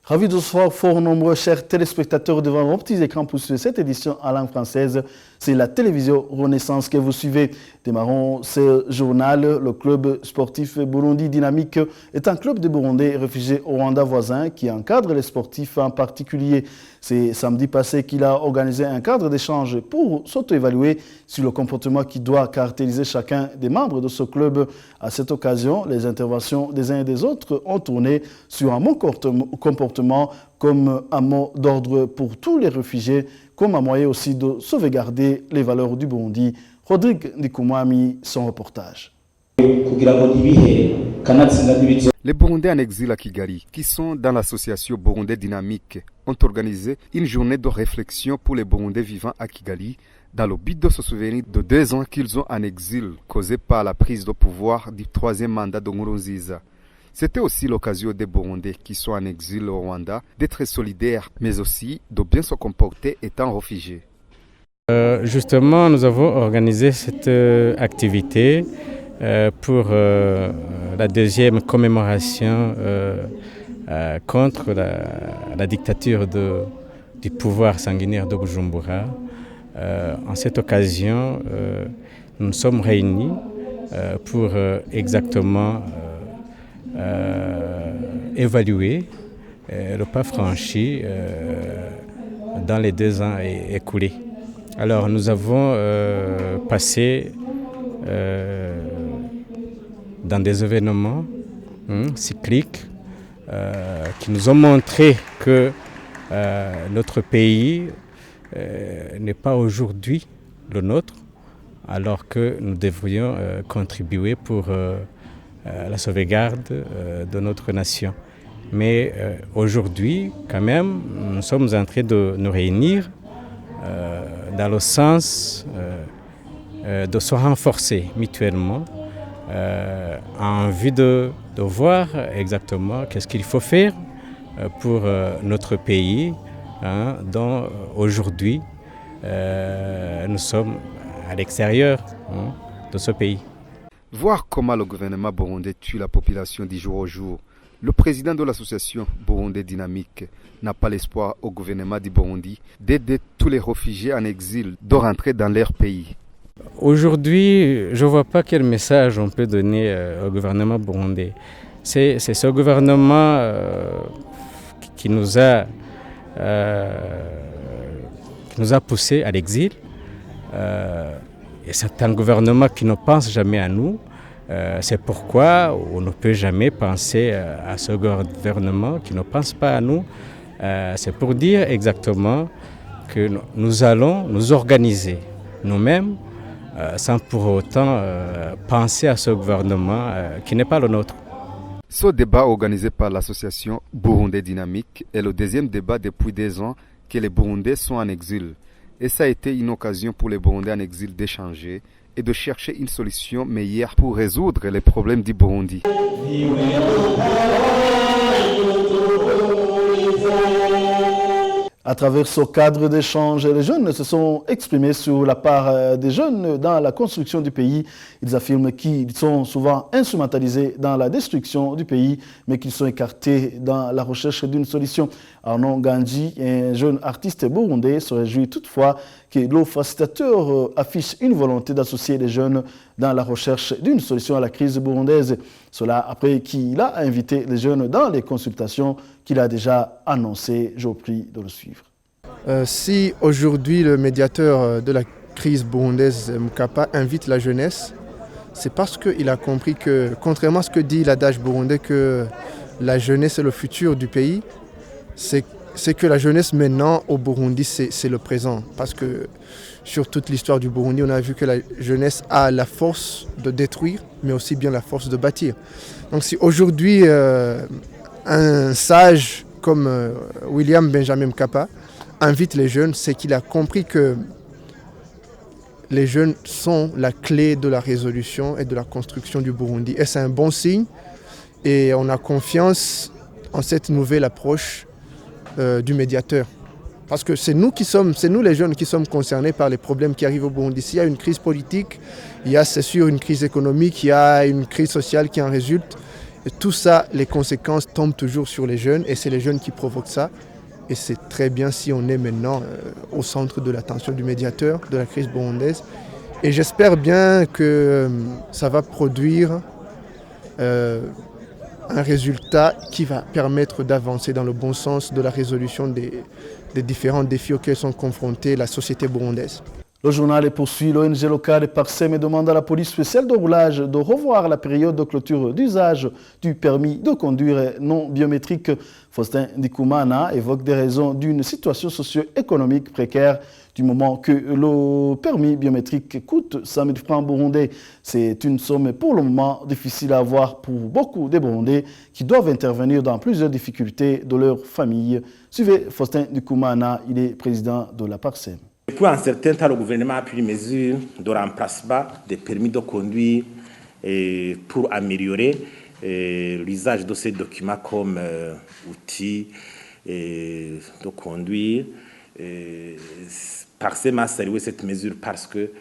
Ravi de se voir fort nombreux, chers téléspectateurs, devant vos petits écrans pour suivre cette édition en langue française. C'est la télévision Renaissance que vous suivez. Démarrons ce journal. Le club sportif Burundi Dynamique est un club de Burundais réfugiés au Rwanda voisin qui encadre les sportifs en particulier. C'est samedi passé qu'il a organisé un cadre d'échange pour s'auto-évaluer sur le comportement qui doit caractériser chacun des membres de ce club. À cette occasion, les interventions des uns et des autres ont tourné sur un bon comportement comme un mot d'ordre pour tous les réfugiés, comme un moyen aussi de sauvegarder les valeurs du Burundi. Rodrigue Ndikumwami, son reportage. Les Burundais en exil à Kigali, qui sont dans l'association Burundais Dynamique, ont organisé une journée de réflexion pour les Burundais vivant à Kigali, dans le but de se souvenir de 2 ans qu'ils ont en exil, causé par la prise de pouvoir du 3e mandat de Nkurunziza. C'était aussi l'occasion des Burundais qui sont en exil au Rwanda d'être solidaires, mais aussi de bien se comporter étant réfugiés. Justement, nous avons organisé cette activité pour la 2e commémoration contre la dictature du pouvoir sanguinaire de Bujumbura. En cette occasion, nous nous sommes réunis pour exactement évaluer le pas franchi dans les 2 ans écoulés. Alors nous avons passé dans des événements cycliques qui nous ont montré que notre pays n'est pas aujourd'hui le nôtre, alors que nous devrions contribuer pour la sauvegarde de notre nation. Mais aujourd'hui, quand même, nous sommes en train de nous réunir dans le sens de se renforcer mutuellement en vue de voir exactement qu'est-ce qu'il faut faire pour notre pays, dont aujourd'hui nous sommes à l'extérieur de ce pays. Voir comment le gouvernement burundais tue la population du jour au jour, le président de l'association Burundais Dynamique n'a pas l'espoir au gouvernement du Burundi d'aider tous les réfugiés en exil de rentrer dans leur pays. Aujourd'hui, je ne vois pas quel message on peut donner au gouvernement burundais. C'est ce gouvernement qui nous a poussés à l'exil. Et c'est un gouvernement qui ne pense jamais à nous. C'est pourquoi on ne peut jamais penser à ce gouvernement qui ne pense pas à nous. C'est pour dire exactement que nous allons nous organiser nous-mêmes sans pour autant penser à ce gouvernement qui n'est pas le nôtre. Ce débat organisé par l'association Burundais Dynamique est le 2e débat depuis 2 ans que les Burundais sont en exil. Et ça a été une occasion pour les Burundais en exil d'échanger et de chercher une solution meilleure pour résoudre les problèmes du Burundi. À travers ce cadre d'échange, les jeunes se sont exprimés sur la part des jeunes dans la construction du pays. Ils affirment qu'ils sont souvent instrumentalisés dans la destruction du pays, mais qu'ils sont écartés dans la recherche d'une solution. Arnaud Ganji, un jeune artiste burundais, se réjouit toutefois que le facilitateur affiche une volonté d'associer les jeunes dans la recherche d'une solution à la crise burundaise. Cela après qu'il a invité les jeunes dans les consultations qu'il a déjà annoncées. Je vous prie de le suivre. Si aujourd'hui le médiateur de la crise burundaise, Mkapa, invite la jeunesse, c'est parce qu'il a compris que, contrairement à ce que dit l'adage burundais, que la jeunesse est le futur du pays, c'est que la jeunesse maintenant au Burundi, c'est le présent. Parce que sur toute l'histoire du Burundi, on a vu que la jeunesse a la force de détruire, mais aussi bien la force de bâtir. Donc si aujourd'hui un sage comme William Benjamin Mkapa invite les jeunes, c'est qu'il a compris que les jeunes sont la clé de la résolution et de la construction du Burundi. Et c'est un bon signe. Et on a confiance en cette nouvelle approche du médiateur. Parce que c'est nous les jeunes qui sommes concernés par les problèmes qui arrivent au Burundi. S'il y a une crise politique, il y a c'est sûr une crise économique, il y a une crise sociale qui en résulte. Et tout ça, les conséquences tombent toujours sur les jeunes et c'est les jeunes qui provoquent ça. Et c'est très bien si on est maintenant au centre de l'attention du médiateur de la crise burundaise. Et j'espère bien que ça va produire un résultat qui va permettre d'avancer dans le bon sens de la résolution des différents défis auxquels sont confrontés la société burundaise. Le journal poursuit. L'ONG locale Parsem demande à la police spéciale de roulage de revoir la période de clôture d'usage du permis de conduire non biométrique. Faustin Ndikumana évoque des raisons d'une situation socio-économique précaire du moment que le permis biométrique coûte 100 000 francs burundais. C'est une somme pour le moment difficile à avoir pour beaucoup de Burundais qui doivent intervenir dans plusieurs difficultés de leur famille. Suivez Faustin Ndikumana, il est président de la Parsem. Depuis un certain temps, le gouvernement a pris une mesure de remplacement des permis de conduire pour améliorer l'usage de ces documents comme outils de conduire. Parsem a salué cette mesure parce que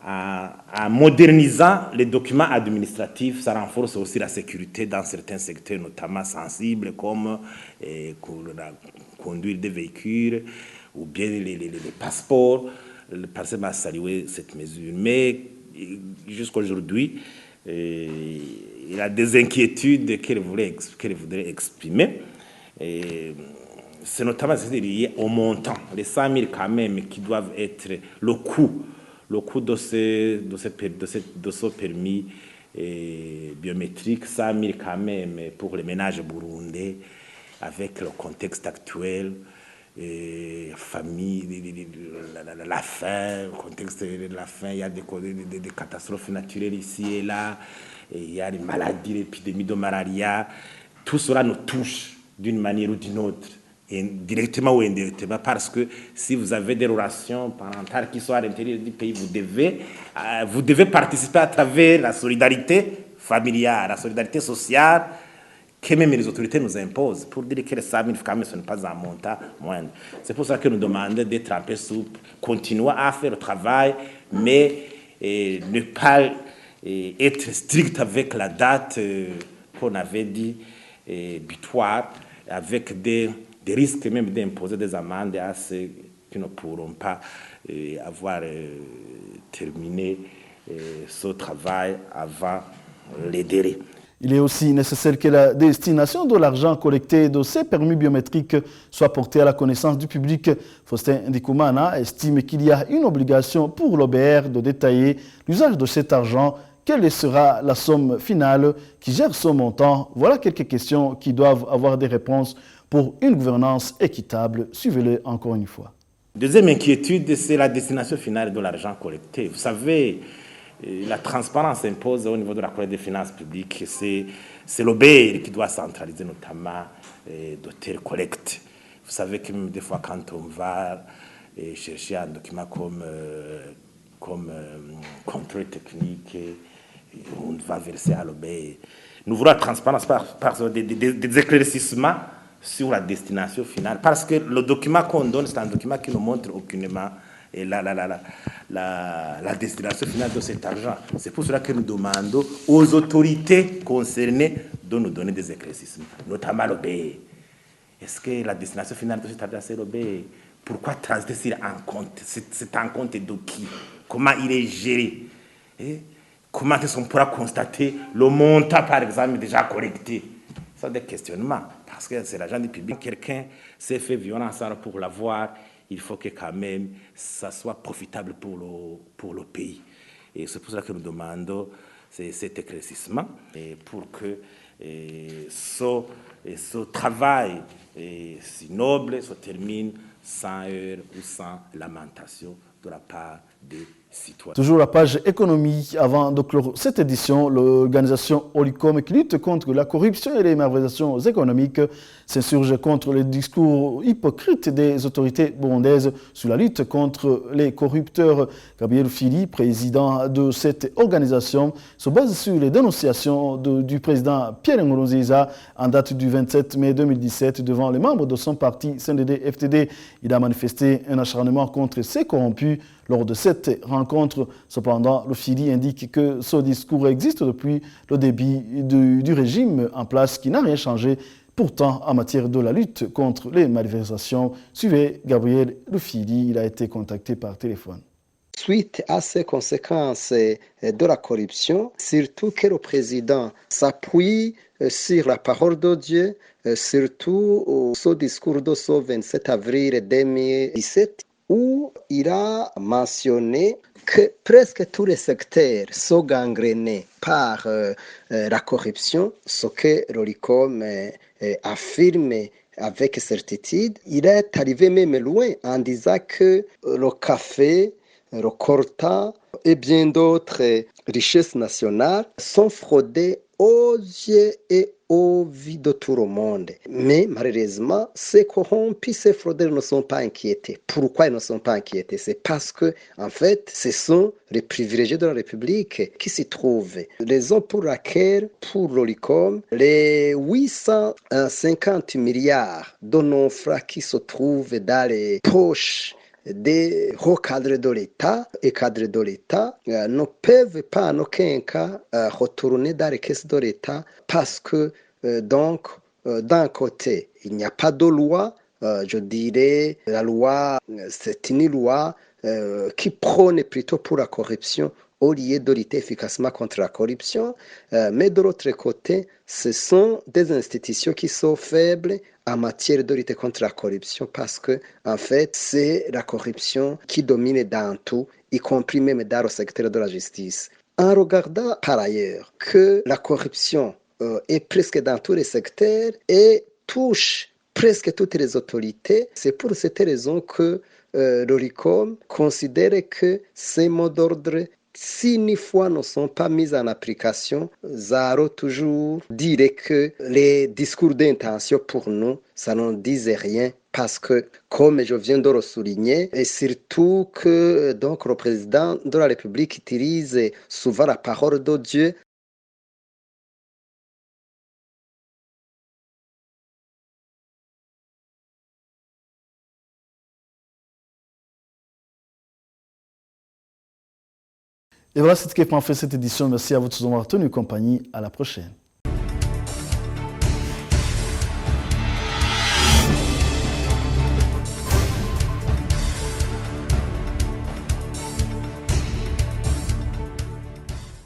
en modernisant les documents administratifs, ça renforce aussi la sécurité dans certains secteurs, notamment sensibles comme la conduite des véhicules ou bien les passeports. Le Parsem a salué cette mesure. Mais jusqu'à aujourd'hui, il a des inquiétudes qu'elle voudrait exprimer. C'est notamment lié au montant, les 100 000 quand même, qui doivent être le coût de ce permis biométrique, 100 000 quand même pour les ménages burundais, avec le contexte actuel. Famille, la faim, le contexte de la faim, il y a des catastrophes naturelles ici et là, il y a des maladies, l'épidémie de malaria. Tout cela nous touche d'une manière ou d'une autre, directement ou indirectement, parce que si vous avez des relations parentales qui sont à l'intérieur du pays, vous devez participer à travers la solidarité familiale, la solidarité sociale, que même les autorités nous imposent, pour dire que les 100 000 francs ce n'est pas un montant moindre. C'est pour ça que nous demandons d'être un peu souple, continuer à faire le travail, mais ne pas être strict avec la date qu'on avait dit butoir, avec des risques même d'imposer des amendes à ceux qui ne pourront pas avoir terminé ce travail avant les délais. Il est aussi nécessaire que la destination de l'argent collecté de ces permis biométriques soit portée à la connaissance du public. Faustin Ndikumana estime qu'il y a une obligation pour l'OBR de détailler l'usage de cet argent. Quelle sera la somme finale qui gère ce montant? Voilà quelques questions qui doivent avoir des réponses pour une gouvernance équitable. Suivez-le encore une fois. Deuxième inquiétude, c'est la destination finale de l'argent collecté. Vous savez, la transparence impose au niveau de la collecte des finances publiques. C'est l'OBR qui doit centraliser notamment de telles collectes. Vous savez que même des fois, quand on va chercher un document comme contrôle technique, on va verser à l'OBR. Nous voulons la transparence par des éclaircissements sur la destination finale. Parce que le document qu'on donne, c'est un document qui ne montre aucunement la destination finale de cet argent. C'est pour cela que nous demandons aux autorités concernées de nous donner des éclaircissements, notamment l'OBE. Est-ce que la destination finale de cet argent, c'est l'OBE? Pourquoi transiter sur un compte? C'est un compte de qui? Comment il est géré? Comment est-ce qu'on pourra constater le montant, par exemple, déjà collecté? Ce sont des questionnements, parce que c'est l'argent du public. Quelqu'un s'est fait violence pour l'avoir. Il faut que quand même ça soit profitable pour le pays. Et c'est pour ça que nous demandons cet éclaircissement pour que ce travail si noble se termine sans heurts ou sans lamentation de la part des citoyens. Toujours la page économie. Avant de clore cette édition, l'organisation Olicom qui lutte contre la corruption et les malversations économiques s'insurge contre les discours hypocrites des autorités burundaises sur la lutte contre les corrupteurs. Gabriel Fili, président de cette organisation, se base sur les dénonciations du président Pierre Nkurunziza en date du 27 mai 2017 devant les membres de son parti CNDD-FDD. Il a manifesté un acharnement contre ces corrompus tenue lors de cette rencontre. Cependant, le FIDI indique que ce discours existe depuis le début du régime en place qui n'a rien changé. Pourtant, en matière de la lutte contre les malversations, suivez Gabriel Rufidi, il a été contacté par téléphone. Suite à ces conséquences de la corruption, surtout que le président s'appuie sur la parole de Dieu, surtout ce discours de ce 27 avril 2017, où il a mentionné que presque tous les secteurs sont gangrénés par la corruption, ce que l'ORICOM affirme avec certitude. Il est arrivé même loin en disant que le café, le coltan et bien d'autres richesses nationales sont fraudées aux yeux et aux vies de tout le monde. Mais malheureusement, ces corrompus, ces fraudeurs ne sont pas inquiétés. Pourquoi ils ne sont pas inquiétés? C'est parce que, en fait, ce sont les privilégiés de la République qui s'y trouvent. Raison pour laquelle, pour l'ORICOM, les 850 milliards de non-francs qui se trouvent dans les poches des hauts cadres de l'État et cadres de l'État ne peuvent pas en aucun cas retourner dans les caisses de l'État parce que donc d'un côté il n'y a pas de loi, je dirais la loi c'est une loi qui prône plutôt pour la corruption au lieu de lutter efficacement contre la corruption, mais de l'autre côté, ce sont des institutions qui sont faibles en matière de lutter contre la corruption parce que, en fait, c'est la corruption qui domine dans tout, y compris même dans le secteur de la justice. En regardant par ailleurs que la corruption est presque dans tous les secteurs et touche presque toutes les autorités, c'est pour cette raison que l'ORICOM considère que ces mots d'ordre, si une fois ne sont pas mis en application, Zaro toujours dirait que les discours d'intention pour nous, ça ne disait rien parce que, comme je viens de le souligner, et surtout que donc, le président de la République utilise souvent la parole de Dieu. Et voilà, c'est ce qui est fait cette édition. Merci à vous de nous avoir tenu compagnie. À la prochaine.